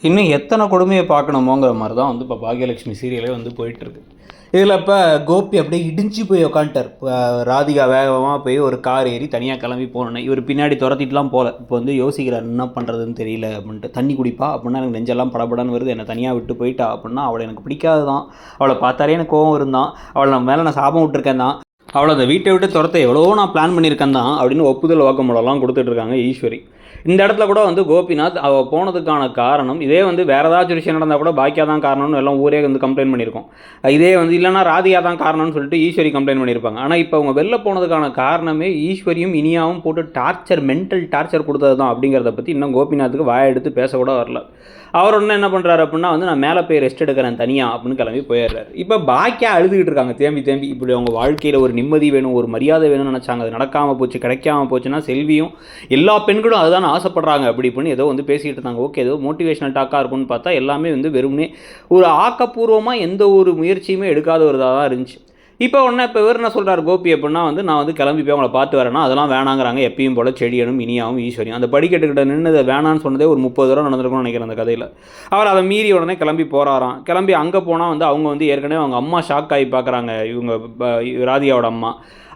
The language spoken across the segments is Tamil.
இன்னும் எத்தனை கொடுமையை பார்க்கணுமோங்கிற மாதிரி தான் வந்து இப்போ பாக்யலட்சுமி சீரியலே வந்து போயிட்டுருக்கு. இதில் இப்போ கோபி அப்படியே இடிஞ்சு போய் உக்காண்டார். இப்போ ராதிகா வேகமாக போய் ஒரு கார் ஏறி தனியாக கிளம்பி போனேன். இவர் பின்னாடி துரத்திட்டுலாம் போகல. இப்போ வந்து யோசிக்கிறார் என்ன பண்ணுறதுன்னு தெரியல அப்படின்ட்டு. தண்ணி குடிப்பா அப்படின்னா எனக்கு நெஞ்செல்லாம் படபடன்னு வருது, என்னை தனியாக விட்டு போயிட்டா அப்படின்னா அவளை எனக்கு பிடிக்காது தான், அவளை பார்த்தாலே எனக்கு கோவம் இருந்தான், அவளை நம்ம மேலே நான் சாபம் விட்டுருக்கேன் தான், அவளை அந்த வீட்டை விட்டு துரத்த எவ்வளோ நான் பிளான் பண்ணியிருக்கேன் தான் அப்படின்னு ஒப்புதல் வாக்குமூலம்லாம் கொடுத்துட்ருக்காங்க ஈஸ்வரி. இந்த இடத்துல கூட வந்து கோபிநாத் அவள் போனதுக்கான காரணம் இதே வந்து வேறு ஏதாச்சும் விஷயம் நடந்தால் கூட பாக்கியா தான் காரணம்னு எல்லாம் ஊரே வந்து கம்ப்ளைண்ட் பண்ணியிருக்கோம். இதே வந்து இல்லைனா ராதிகா தான் காரணம்னு சொல்லிட்டு ஈஸ்வரி கம்ப்ளைண்ட் பண்ணியிருப்பாங்க. ஆனால் இப்போ அவங்க வெளில போனதுக்கான காரணமே ஈஸ்வரியும் இனியாவும் போட்டு மென்டல் டார்ச்சர் கொடுத்தது தான் அப்படிங்கிறத பற்றி இன்னும் கோபிநாத்துக்கு வாயை எடுத்து பேசக்கூட வரல. அவர் ஒன்று என்ன பண்ணுறாரு அப்படின்னா வந்து நான் மேலே போய் ரெஸ்ட் எடுக்கிறேன் தனியாக அப்படின்னு கிளம்பி போயிடுறாரு. இப்போ பாக்கியா அழுதுகிட்டு இருக்காங்க தேம்பி இப்படி அவங்க வாழ்க்கையில் ஒரு நிம்மதி வேணும், ஒரு மரியாதை வேணும்னு நினச்சாங்க, அது நடக்காமல் போச்சு, கிடைக்காமல் போச்சுன்னா செல்வியும் எல்லா பெண்களும் அதுதான் ஆசைப்படுறாங்க அப்படி இப்படின்னு ஏதோ வந்து பேசிகிட்டு இருந்தாங்க. ஓகே, ஏதோ மோட்டிவேஷனல் டாக்காக இருக்கும்னு பார்த்தா எல்லாமே வந்து வெறுமனே ஒரு ஆக்கப்பூர்வமாக எந்த ஒரு முயற்சியுமே எடுக்காத ஒரு இதாக தான் இருந்துச்சு. இப்போ இவர் என்ன சொல்கிறார் கோபி அப்படின்னா வந்து நான் வந்து கிளம்பி போய் அவங்கள பார்த்து வரேன்னா அதெல்லாம் வேணாங்கிறாங்க. எப்பயும் போல் செடியனும் இனியாவும் ஈஸ்வரியும் அந்த படிக்கட்டுக்கிட்ட நின்று அதை வேணான்னு சொன்னதே ஒரு 30 தடவை நடந்திருக்கும்னு நினைக்கிறேன் அந்த கதையில். அவர் அதை மீறி உடனே கிளம்பி போகிறாராம். கிளம்பி அங்கே போனால் வந்து அவங்க வந்து ஏற்கனவே அவங்க அம்மா ஷாக் ஆகி பார்க்குறாங்க. இவங்க ராதிகாவோட அம்மா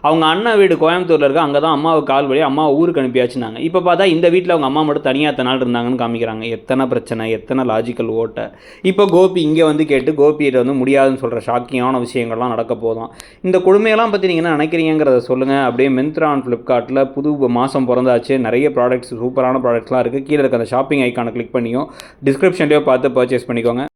அவங்க அண்ணன் வீடு கோயம்புத்தூரில் இருக்க, அங்கே தான் அம்மாவுக்கு கால் வழி அம்மா ஊருக்கு அனுப்பியாச்சுனாங்க. இப்போ பார்த்தா இந்த வீட்டில் அவங்க அம்மா மட்டும் தனியாக எத்தனை நாள் இருந்தாங்கன்னு காமிக்கிறாங்க. எத்தனை பிரச்சனை, எத்தனை லாஜிக்கல் ஓட்டை. இப்போ கோபி இங்கே வந்து கேட்டு கோபிகிட்ட வந்து முடியாதுன்னு சொல்கிற ஷாக்கிங்கான விஷயங்கள்லாம் நடக்க போதும். இந்த கொடுமையெல்லாம் பற்றி நீங்கள் என்ன நினைக்கிறீங்கிறத சொல்லுங்கள். அப்படியே மிந்த்ரா அண்ட் ஃப்ளிப்கார்ட்டில் புது மாதம் பிறந்தாச்சு, நிறைய ப்ராடக்ட்ஸ் சூப்பரான ப்ராடக்ட்ஸ்லாம் இருக்குது. கீழே இருக்க அந்த ஷாப்பிங் ஐக்கானை கிளிக் பண்ணியும் டிஸ்கிரிப்ஷன்லேயோ பார்த்து பர்ச்சேஸ் பண்ணிக்கோங்க.